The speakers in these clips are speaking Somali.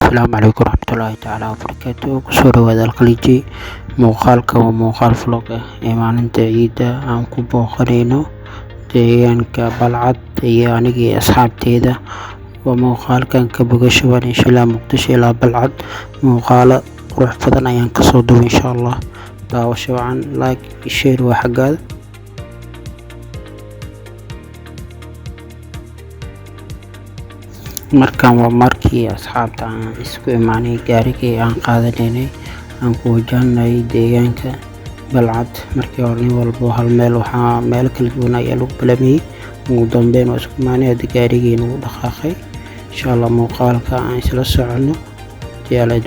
Asalaamu calaykum waraxmatullaahi tacaala wabarakaatuh. Kusoo dhawaada Alkhaliiji. Muuqaalka waa muuqaal vlog ah ee maalinta ciida aan ku booqanayno deegaanka Balcad iyo aniga iyo asxaabteyda. Waa muuqaalkan ka bogashaban insha Allah Muqdisho ilaa Balcad. Muuqaalo qurux badan ayaan kasoo duubay insha Allah. Daawasho wacan, like iyo share waa xaggaada. Markaan waa markii asxaabta aan isku imaanay gaarigii aan qaadanaynay aan ku wajahnay deegaanka Balcad. Markii hore nin walbo hal meel waxaa meelo kala duwan ayaa lagu balaamiyay. Ugu dambeyn waa isku imaanay hadda gaarigii nagu dhaqaaqay. Insha Allah muuqaalka aan isla socono diyaarad.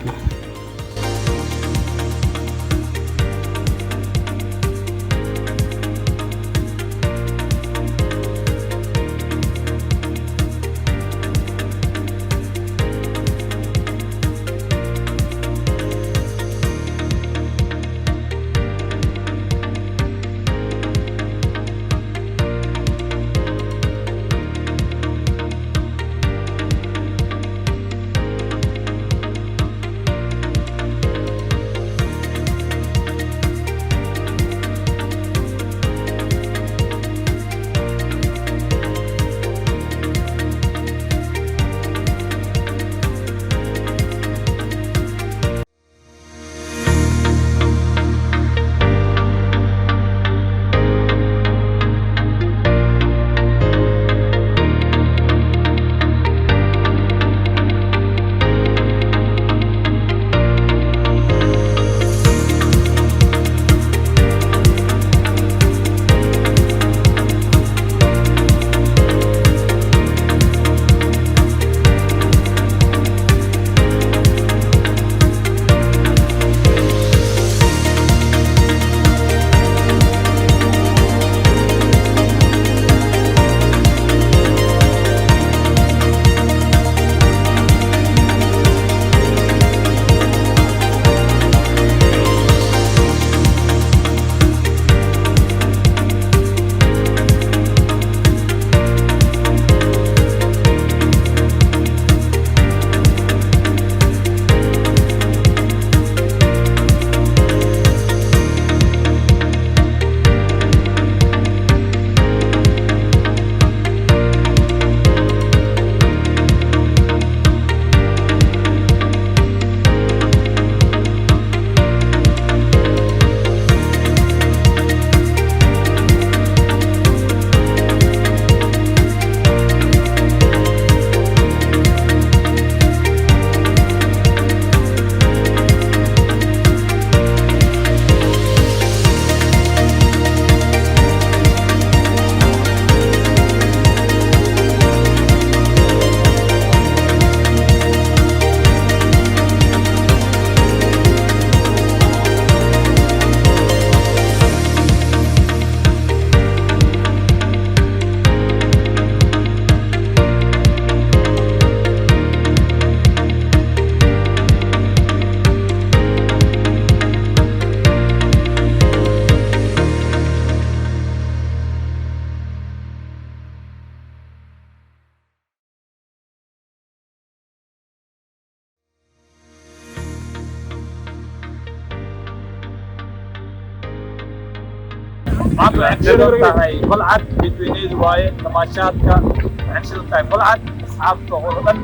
tahay Balcad midweyneed waaye tamaashaadka waxaan sidoo tahay Balcad asxaabta oo dhan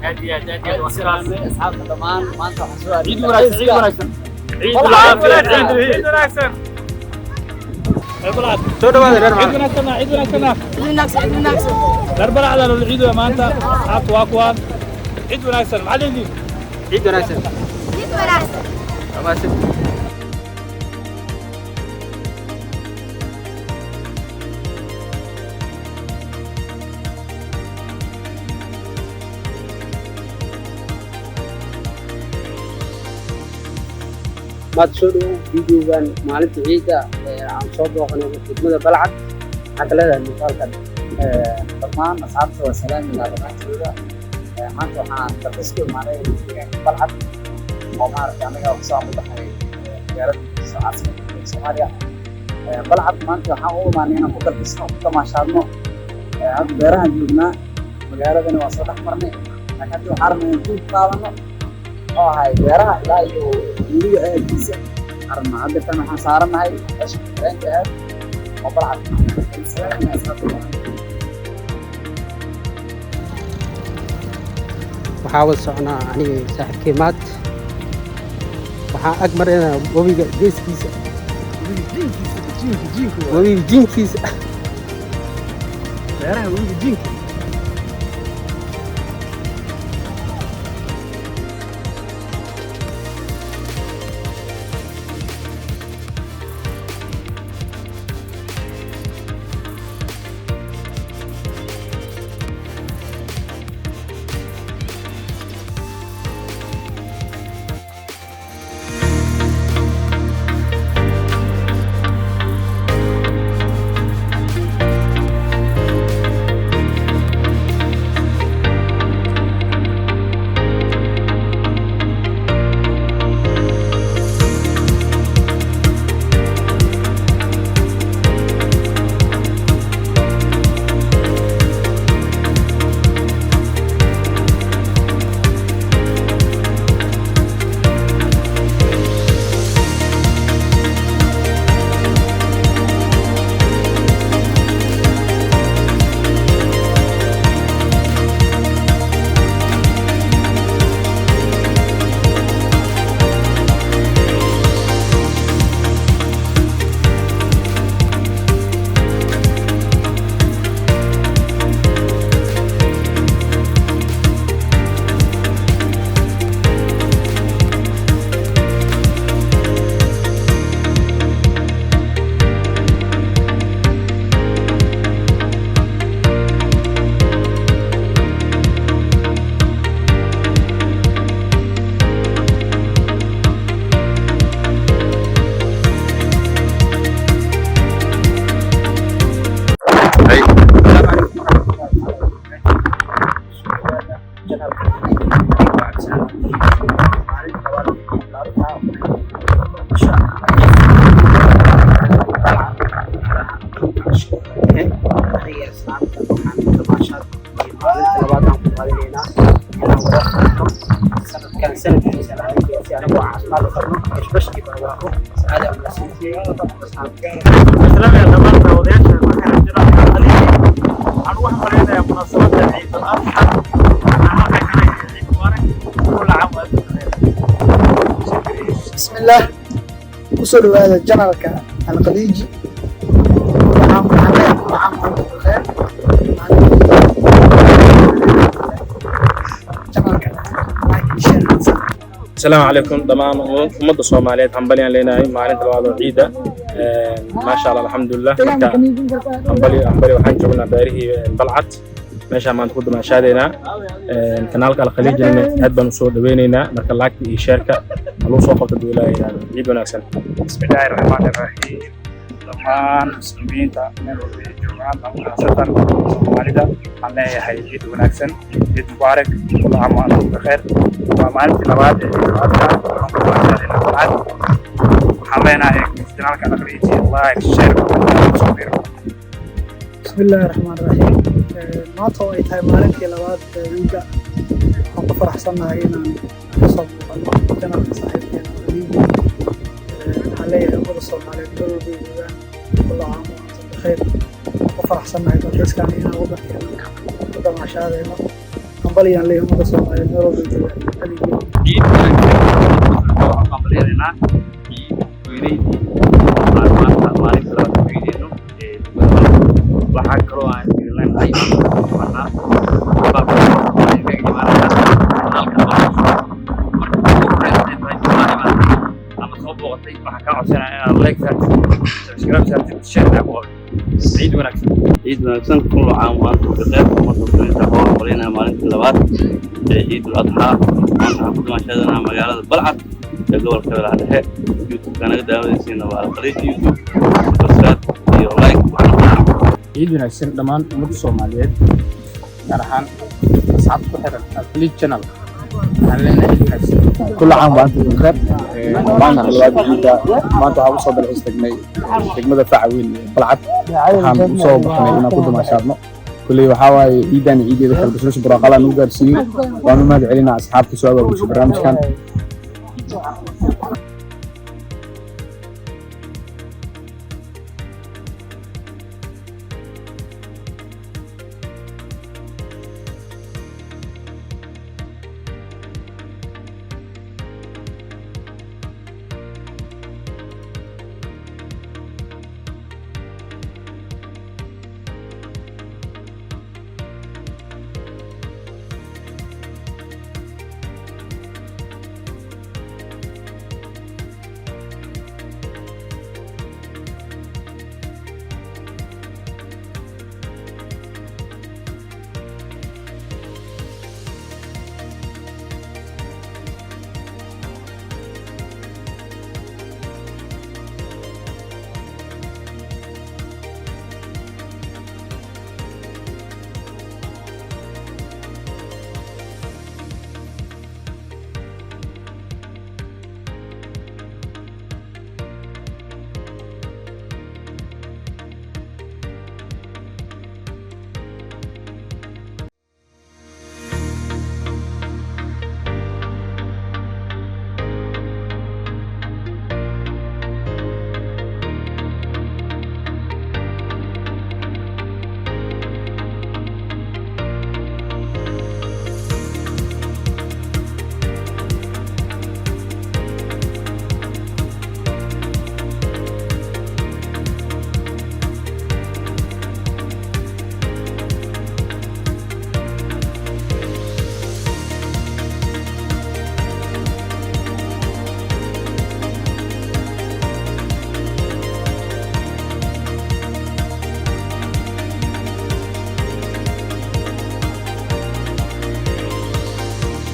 aad wasalaam asxaabta dhamaan maanta waxaan soo aaday ciid wanaagsan ciid wanaagsan Balcad soo dhawaada reer reer Balcad loo ciido maanta asxaabta waa kuwaan ciid wanaagsan macallimiin ciid wanaagsan tamaashaad maad soo dhawow videogan maalinta ciida aan soo booqanay degmada Balcad. Waxaan ka leedahay muuqaalkan dhammaan asxaabta waa salaamiga dhamaantooda. Maanta waxaan dalxiis ku imaanay deegaanka Balcad oo maaragtay aniga oo kasoo baxay magaalada caasimadda Soomaaliya. Balcad maanta waxaan u imaanay inaan ku dalxiisno ku tamaashaadno. Hadda beerahan joognaa magaaladana waa soo dhex marnay haddii waxaan rabnaa in guud qaadano oo ahay beeraha ilaa iyo weliga aadkiisa arna hadda tan waxaan saaranahay meesha tareenka aad oo balcad waxaa wada soconaa aniga saaxiibkay maad waxaan ag maraynaa webiga geeskiisa webiga jiinkiisa beeraha webiga jiinka بسم الله وصلوا هذا الجنرال الخليجي وعام بخير السلام عليكم ضمان أمد الصوماليات حنبليان لنا معلن تلوالو عيدة ما شاء الله الحمد لله حنبلي وحن جبنا باريه بلعت ماشي ما نقول ما شادينا كنالك الخليجي هاد بنصور دوينينا مركلاك شركة لو سوق الدولة عيد وناسن بسم الله الرحمن الرحيم ضمان مسلمين من الجمعة خاصة والدة الله يحيي عيد وناسن عيد مبارك كل عام وأنتم بخير ومعلم تلوات حبينا هيك كنالك الخليجي الله يشارك بسم الله الرحمن الرحيم maanta oo ay tahay maalintii labaad wiiga waxaan ku faraxsanahay inaan kasoo muuqano janalka saaxiibkeena khaliiji waxaan leeyahay ummada soomaaliyeed meel walba ay joogaan kulla caam wa antum bikheer ku faraxsanahay dalxiiskan inaan wadankeena ku damaashaadayno hambalyaan leeyahay ummada soomaaliyeed meel walba ay joogaan khaliiji hambalyadeena weynaytii maalinta labaad weynayno waxaa kaloo aan leenahay عيد وناسن كل عام وأنتم بخير ومصر تحول قلنا مالين اللوات عيد الأضحى وأنتم كل ما شاهدنا مقالة البلعة جدول كبير على هيك يوتيوب كان قد أوديسينا على قناة يوتيوب سبسكرايب لايك عيد وناسن دمان أمد الصوماليات جارحان أصحاب كحرة الخليج channel كل عام وأنتم بخير. معنا الواد عيدا ما أنت عاوز صدر استجماعي استجماع فعوين بلعت. حام صوب إحنا كنا كنا ما شارنا كل وحاوي عيدان عيدي ذكر بسوس براقلا نوجر سيو وأنا ما أدري أصحاب كسوة وش برنامج كان